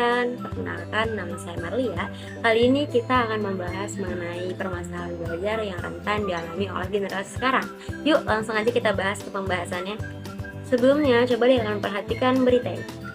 kalian, perkenalkan nama saya Marlia. Kali ini kita akan membahas mengenai permasalahan belajar yang rentan dialami oleh generasi sekarang. Yuk langsung aja kita bahas ke pembahasannya. Sebelumnya coba deh kalian perhatikan berita ini.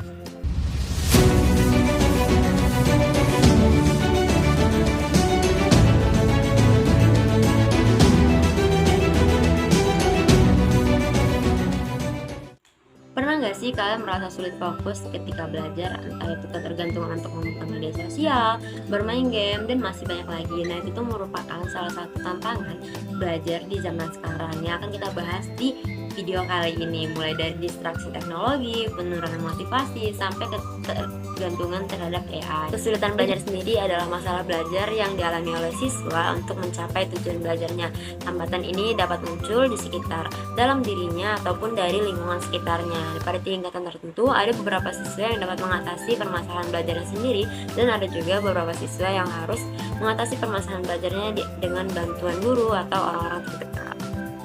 Pernah nggak sih kalian merasa sulit fokus ketika belajar, entah itu ketergantungan untuk membuka media sosial, bermain game, dan masih banyak lagi. Nah, itu merupakan salah satu tantangan belajar di zaman sekarang yang akan kita bahas di video kali ini, mulai dari distraksi teknologi, penurunan motivasi, sampai ketergantungan terhadap AI. Kesulitan belajar sendiri adalah masalah belajar yang dialami oleh siswa untuk mencapai tujuan belajarnya. Hambatan ini dapat muncul di sekitar dalam dirinya ataupun dari lingkungan sekitarnya. Pada tingkatan tertentu, ada beberapa siswa yang dapat mengatasi permasalahan belajarnya sendiri, dan ada juga beberapa siswa yang harus mengatasi permasalahan belajarnya dengan bantuan guru atau orang-orang terdekat.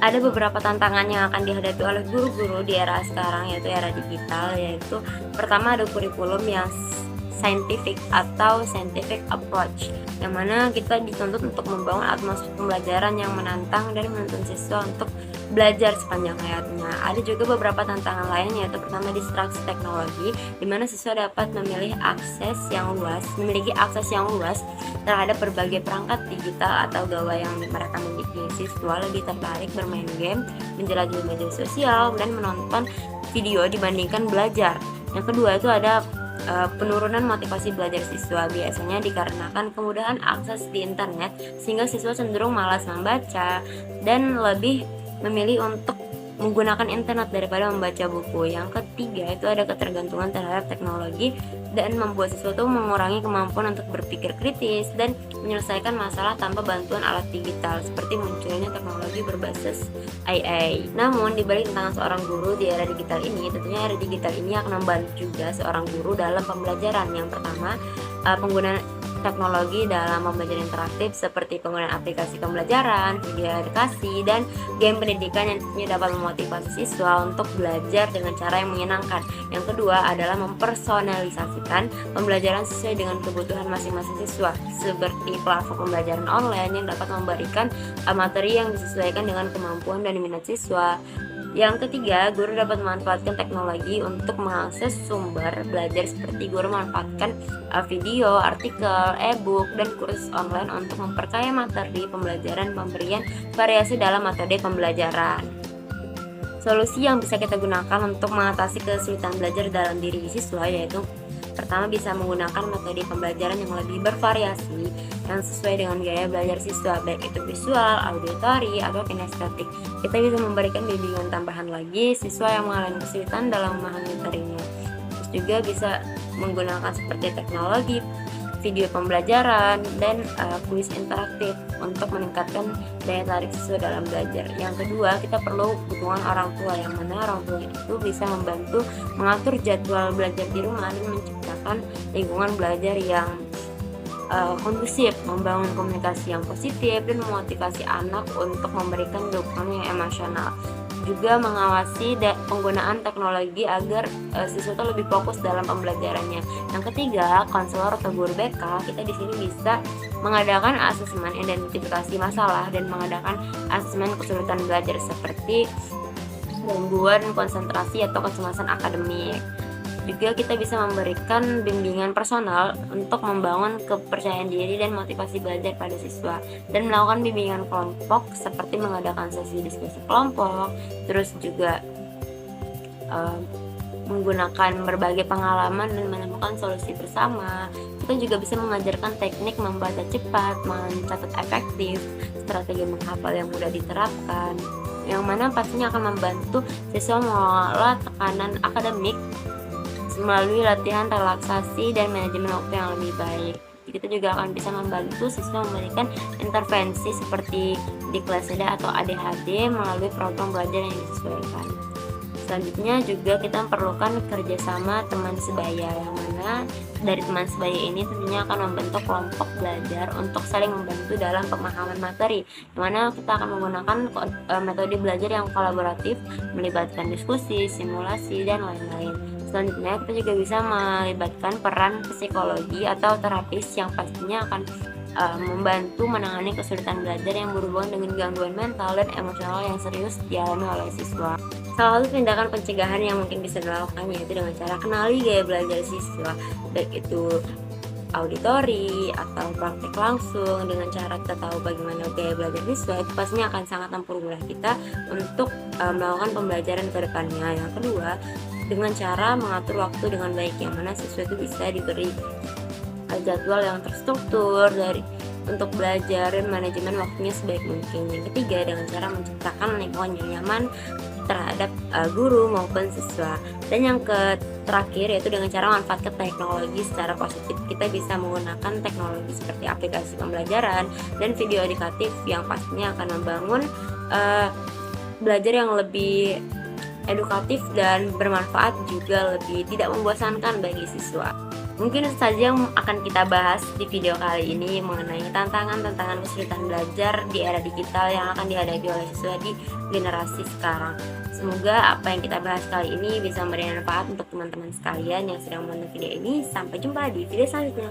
Ada beberapa tantangan yang akan dihadapi oleh guru-guru di era sekarang, yaitu era digital, yaitu pertama ada kurikulum yang scientific atau scientific approach, yang mana kita dituntut untuk membangun atmosfer pembelajaran yang menantang dan menuntun siswa untuk belajar sepanjang hayatnya. Ada juga beberapa tantangan lain, yaitu pertama distraksi teknologi, di mana siswa dapat memiliki akses yang luas terhadap berbagai perangkat digital atau gawai yang mereka miliki. Siswa lebih tertarik bermain game, menjelajahi media sosial, dan menonton video dibandingkan belajar. Yang kedua itu ada penurunan motivasi belajar siswa, biasanya dikarenakan kemudahan akses di internet, sehingga siswa cenderung malas membaca dan lebih memilih untuk menggunakan internet daripada membaca buku. Yang ketiga itu ada ketergantungan terhadap teknologi dan membuat siswa itu mengurangi kemampuan untuk berpikir kritis dan menyelesaikan masalah tanpa bantuan alat digital, seperti munculnya teknologi berbasis AI. Namun di balik tantangan seorang guru di era digital ini, tentunya era digital ini akan membantu juga seorang guru dalam pembelajaran. Yang pertama, penggunaan teknologi dalam pembelajaran interaktif seperti penggunaan aplikasi pembelajaran, video edukasi, dan game pendidikan yang tentunya dapat memotivasi siswa untuk belajar dengan cara yang menyenangkan. Yang kedua adalah mempersonalisasikan pembelajaran sesuai dengan kebutuhan masing-masing siswa, seperti platform pembelajaran online yang dapat memberikan materi yang disesuaikan dengan kemampuan dan minat siswa. Yang ketiga, guru dapat memanfaatkan teknologi untuk mengakses sumber belajar, seperti guru memanfaatkan video, artikel, e-book, dan kursus online untuk memperkaya materi pembelajaran, pemberian variasi dalam metode pembelajaran. Solusi yang bisa kita gunakan untuk mengatasi kesulitan belajar dalam diri siswa, yaitu pertama bisa menggunakan metode pembelajaran yang lebih bervariasi yang sesuai dengan gaya belajar siswa, baik itu visual, auditory, atau kinestetik. Kita bisa memberikan bimbingan tambahan lagi siswa yang mengalami kesulitan dalam memahami materinya. Terus juga bisa menggunakan seperti teknologi, video pembelajaran, dan kuis interaktif untuk meningkatkan daya tarik siswa dalam belajar. Yang kedua, kita perlu dukungan orang tua, yang mana orang tua itu bisa membantu mengatur jadwal belajar di rumah dan menciptakan lingkungan belajar yang kondusif, membangun komunikasi yang positif, dan memotivasi anak untuk memberikan dukungan yang emosional. Juga mengawasi penggunaan teknologi agar siswa itu lebih fokus dalam pembelajarannya. Yang ketiga, konselor atau guru BK, kita di sini bisa mengadakan asesmen identifikasi masalah dan mengadakan asesmen kesulitan belajar, seperti gangguan konsentrasi atau kecemasan akademik. Juga kita bisa memberikan bimbingan personal untuk membangun kepercayaan diri dan motivasi belajar pada siswa, dan melakukan bimbingan kelompok seperti mengadakan sesi diskusi kelompok. Terus juga menggunakan berbagai pengalaman dan menemukan solusi bersama. Kita juga bisa mengajarkan teknik membaca cepat, mencatat efektif, strategi menghafal yang mudah diterapkan, yang mana pastinya akan membantu siswa mengelola tekanan akademik melalui latihan relaksasi dan manajemen waktu yang lebih baik. Kita juga akan bisa membantu siswa memberikan intervensi seperti disleksia atau ADHD melalui program belajar yang disesuaikan. Selanjutnya juga kita memerlukan kerjasama teman sebaya, yang mana dari teman sebaya ini tentunya akan membentuk kelompok belajar untuk saling membantu dalam pemahaman materi, yang mana kita akan menggunakan metode belajar yang kolaboratif, melibatkan diskusi, simulasi, dan lain-lain. Selanjutnya kita juga bisa melibatkan peran psikologi atau terapis yang pastinya akan membantu menangani kesulitan belajar yang berhubungan dengan gangguan mental dan emosional yang serius dialami oleh siswa. Salah satu tindakan pencegahan yang mungkin bisa dilakukan yaitu dengan cara kenali gaya belajar siswa, baik itu auditori atau praktik langsung. Dengan cara kita tahu bagaimana gaya belajar siswa, itu pastinya akan sangat mempermudah kita untuk melakukan pembelajaran ke depannya. Yang kedua, dengan cara mengatur waktu dengan baik, yang mana siswa itu bisa diberi jadwal yang terstruktur untuk belajar dan manajemen waktunya sebaik mungkin. Yang ketiga, dengan cara menciptakan lingkungan yang nyaman terhadap guru maupun siswa. Dan yang terakhir yaitu dengan cara manfaatkan teknologi secara positif. Kita bisa menggunakan teknologi seperti aplikasi pembelajaran dan video edukatif yang pastinya akan membangun belajar yang lebih edukatif dan bermanfaat, juga lebih tidak membosankan bagi siswa. Mungkin itu saja yang akan kita bahas di video kali ini mengenai tantangan-tantangan kesulitan belajar di era digital yang akan dihadapi oleh siswa di generasi sekarang. Semoga apa yang kita bahas kali ini bisa memberi manfaat untuk teman-teman sekalian yang sedang menonton video ini. Sampai jumpa di video selanjutnya.